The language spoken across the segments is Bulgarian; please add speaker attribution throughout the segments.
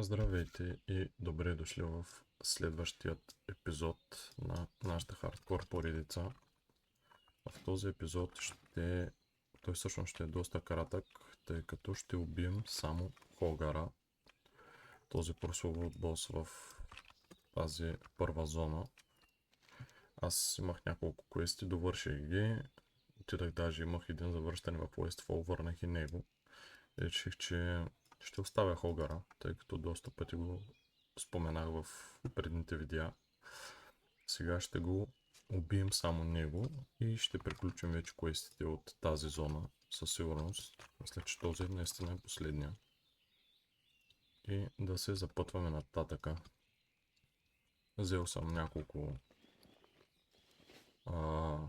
Speaker 1: Здравейте и добре дошли в следващият епизод на нашата хардкор поредица. В този епизод той всъщност ще е доста кратък, тъй като ще убием само Хогара, този прословут бос в тази първа зона. Аз имах няколко квести, довърших ги, отидах, даже имах един завършен в Westfall, върнах и него. Реших, че ще оставя Хогара, тъй като доста пъти го споменах в предните видеа. Сега ще го убием само него и ще приключим вече квестите от тази зона със сигурност. Мисля, че този наистина е последния. И да се запътваме нататъка. Взел съм няколко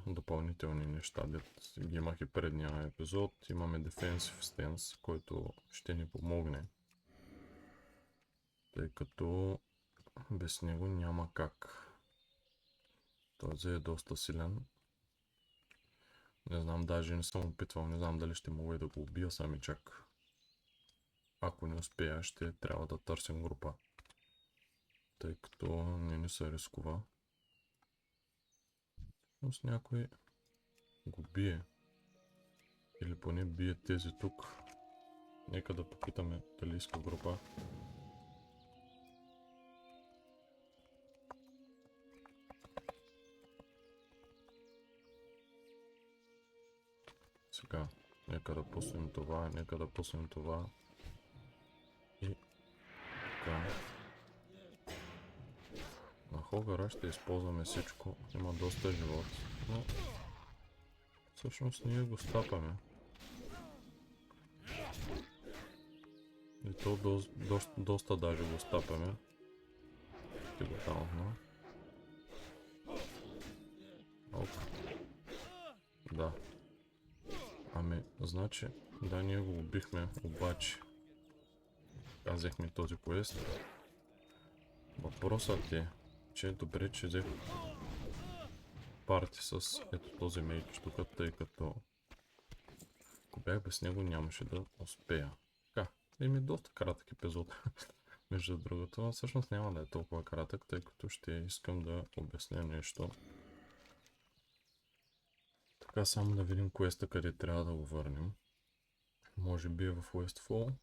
Speaker 1: допълнителни неща, дет ги имах и предния епизод. Имаме Defensive Stance, който ще ни помогне, тъй като без него няма как. Този е доста силен. Не знам, даже не съм опитвал, не знам дали ще мога и да го убия самичък. Ако не успея, ще трябва да търсим група, тъй като не се рискува. Но с някой го бие. Или поне бие тези тук. Нека да попитаме дали иска група. Сега, нека да пуснем това, нека да пуснем това. И така. На Хогара ще използваме всичко. Има доста живот, но всъщност ние го стапаме. И то доста даже го стапаме. Ще го таунтна. Оп. Да. Ами, значи, да, ние го убихме, обаче казахме този квест. Въпросът е, че е добре, че взех парти с ето този мейдж тук, тъй като ако бях без него нямаше да успея. Така, доста кратък епизод, между другото, но всъщност няма да е толкова кратък, тъй като ще искам да обясня нещо. Така, само да видим квеста къде трябва да го върнем. Може би е в Westfall.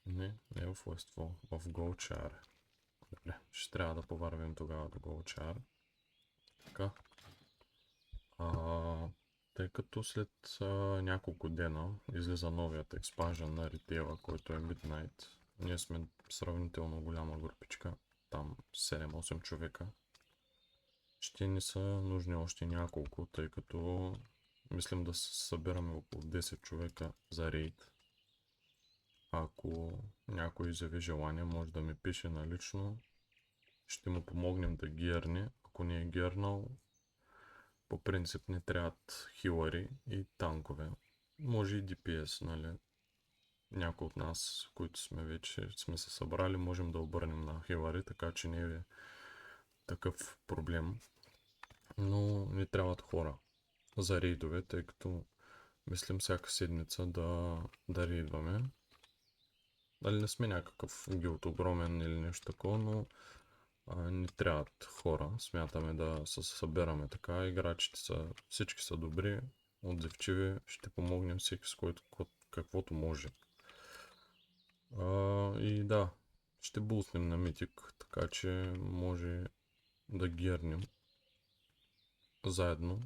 Speaker 1: Не е в Westfall, в Goldshire. Добре, ще трябва да повървим тогава до Goldshire. Така. Тъй като след няколко дена излиза новият експанжен на ритейла, който е Midnight. Ние сме сравнително голяма групичка, там 7-8 човека. Ще ни са нужни още няколко, тъй като мислим да се събираме около 10 човека за рейд. Ако някой изяви желание, може да ми пише налично. Ще му помогнем да герне. Ако не е гернал, по принцип не трябват хилари и танкове. Може и DPS, нали? Някой от нас, които вече сме се събрали, можем да обърнем на хилари, така че не е такъв проблем. Но не трябват хора за рейдове, тъй като мислим всяка седмица да рейдваме. Дали не сме някакъв гилд огромен или нещо такова, но не трябват хора. Смятаме да се събираме така. Играчите всички са добри, отзивчиви. Ще помогнем всеки с който каквото може. И да, ще буснем на митик, така че може да гернем заедно.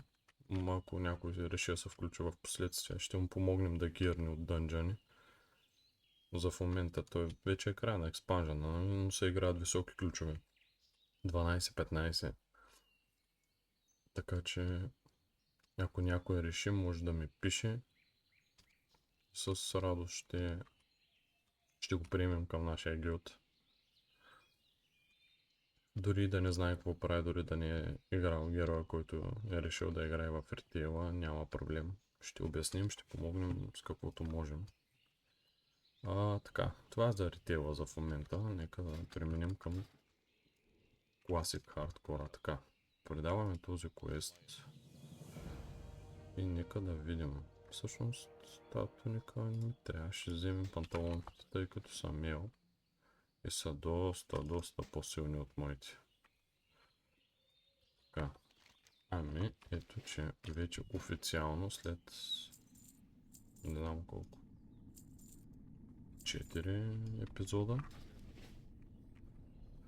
Speaker 1: Ако някой реши да се включи в последствие, ще му помогнем да герне от дънджани. За в момента той вече е края на експанжена, но се играят високи ключове. 12-15. Така че ако някой реши, може да ми пише. С радост ще го приемем към нашия гилд. Дори да не знае какво прави, дори да не е играл героя, който е решил да играе в ритейла, няма проблем. Ще обясним, ще помогнем с каквото можем. Така, това е за ритейла за в момента. Нека да преминем към класик хардкора. Така, предаваме този квест и нека да видим. Всъщност тази туника не ми трябва. Ще вземем панталонките, тъй като съм мел. и са доста по-силни от моите. Така. Ами, ето, че вече официално след не знам колко 4 епизода.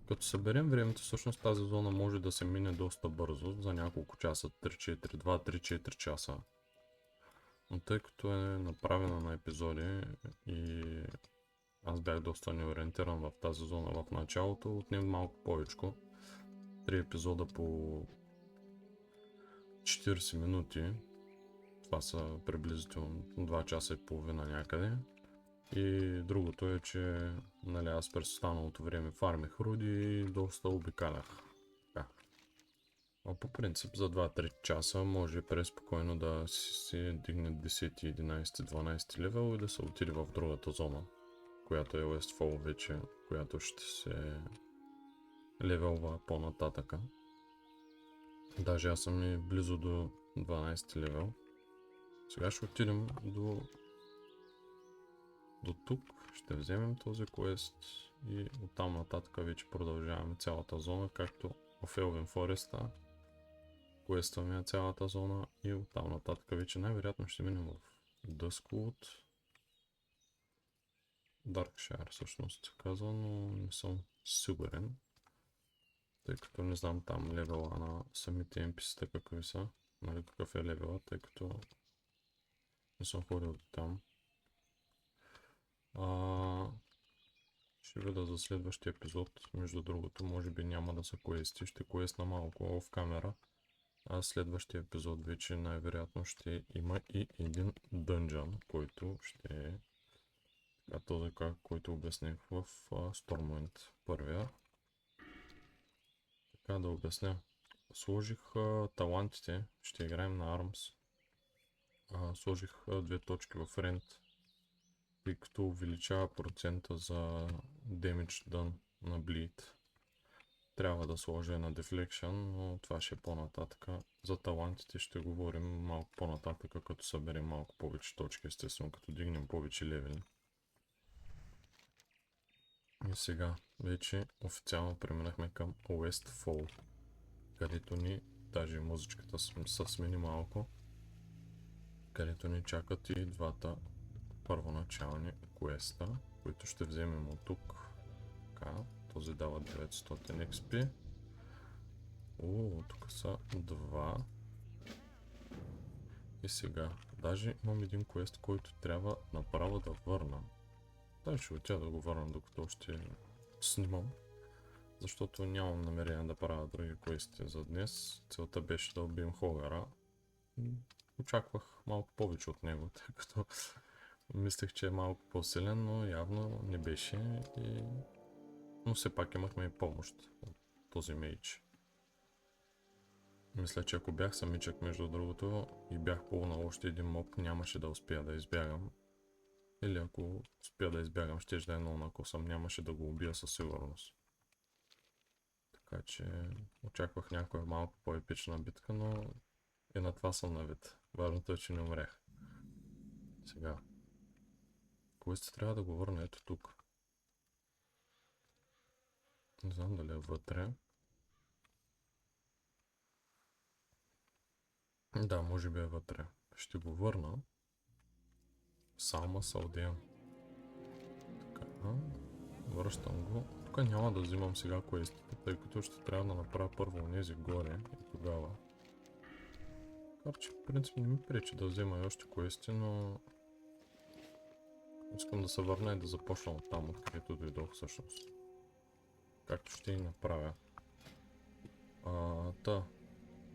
Speaker 1: Като съберем времето, всъщност тази зона може да се мине доста бързо, за няколко часа, 3-4, 2-3-4 часа. Но тъй като е направена на епизоди и аз бях доста неориентиран в тази зона в началото, отнем малко повечко. 3 епизода по 40 минути. Това са приблизително 2 часа и половина някъде. И другото е, че нали, аз през останалото време фармих руди и доста обикалях. Така. А по принцип за 2-3 часа може преспокойно да си дигне 10, 11, 12 левел и да се отиде в другата зона, която е Westfall вече, която ще се левелва по-нататъка. Даже аз съм и близо до 12 левел. Сега ще отидем до тук, ще вземем този квест и оттам нататък вече продължаваме цялата зона, както в Elven Forest квестваме цялата зона и оттам нататък вече най-вероятно ще минем в Duskwood. Darkshire всъщност се казва, но не съм сигурен, тъй като не знам там левела на самите NPC-та какви са, нали какъв е левела, тъй като не съм ходил там. Ще видя за следващия епизод, между другото, може би няма да са квести, ще квестна малко в камера, а следващия епизод вече най-вероятно ще има и един дънжън, който ще е този, който обясних в Stormwind първия. Така да обясня. Сложих талантите, ще играем на Arms. Сложих 2 точки в Rend, тъй като увеличава процента за Damage Done на Bleed. Трябва да сложа на Deflection, но това ще е по-нататък. За талантите ще говорим малко по-нататък, като съберем малко повече точки, естествено, като дигнем повече левели. И сега вече официално преминахме към Westfall, където ни, даже музичката се смени малко, където ни чакат и двата първоначални квеста, които ще вземем от тук. Така, този дава 900 XP. Тук са два. И сега, даже имам един квест, който трябва направо да върна. Даже ще отида да го върна, докато ще снимам. Защото нямам намерение да правя други квести за днес. Целта беше да убием Хогара. Очаквах малко повече от него, тъй като мислех, че е малко по-силен, но явно не беше. Но все пак имахме и помощ от този мейдж. Мисля, че ако бях самичък, между другото, и бях пулнал още един моб, нямаше да успея да избягам. Или ако успея да избягам, ще да е много накосъм, нямаше да го убия със сигурност. Така че очаквах някоя малко по-епична битка, но и на това съм навид. Важното е, че не умрях. Сега. Квест трябва да го върна ето тук. Не знам дали е вътре. Да, може би е вътре. Ще го върна. Салма Салдеян. Така. Връщам го. Тук няма да взимам сега квестите, тъй като ще трябва да направя първо онези горе и тогава. Така че в принцип не ми пречи да взема и още квести, но искам да се върна и да започна от там, откъдето дойдох всъщност. Както ще и направя.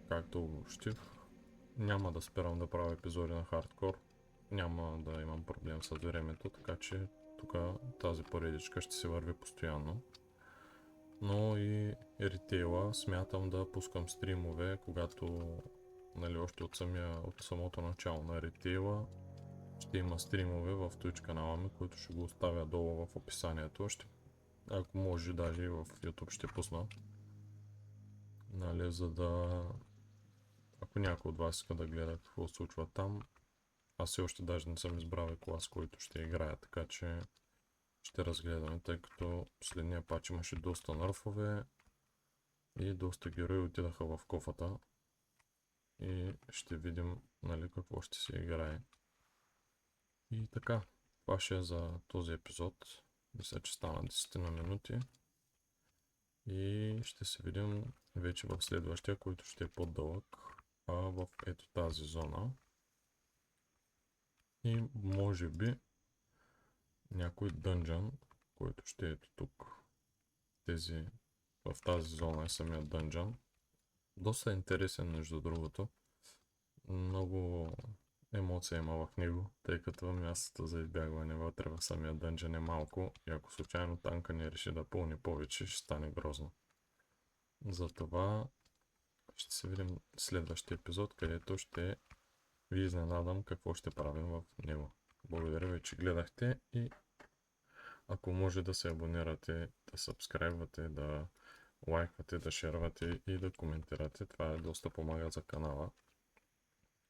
Speaker 1: Както обобщих, няма да спирам да правя епизоди на хардкор. Няма да имам проблем с времето, така че тук тази поредичка ще се върви постоянно. Но и ритейла смятам да пускам стримове, когато нали, още от самото начало на ритейла ще има стримове в Twitch канала ми, които ще го оставя долу в описанието. Ако може, даже и в YouTube ще пусна. Нали, за да... Ако някой от вас иска да гледа какво се случва там, аз все още даже не съм избрал клас, който ще играя, така че ще разгледаме, тъй като последния пач имаше доста нърфове и доста герои отидаха в кофата. И ще видим, нали, какво ще се играе. И така, това ще е за този епизод. Мисля, че стана 10 на минути. И ще се видим вече в следващия, който ще е по-дълъг, в ето тази зона. И може би някой дънжън, който ще е ето тук. В тази зона е самия дънжън. Доста интересен, между другото. Много емоция има в него, тъй като мястото за избягване вътре в самия дънжън е малко и ако случайно танка не реши да пълни повече, ще стане грозно. Затова ще се видим в следващия епизод, където ще ви изненадам какво ще правим в него. Благодаря ви, че гледахте и ако може да се абонирате, да сабскрайбвате, да лайквате, да шервате и да коментирате. Това доста помага за канала.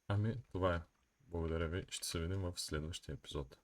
Speaker 1: Ами, това е. Благодаря ви и ще се видим в следващия епизод.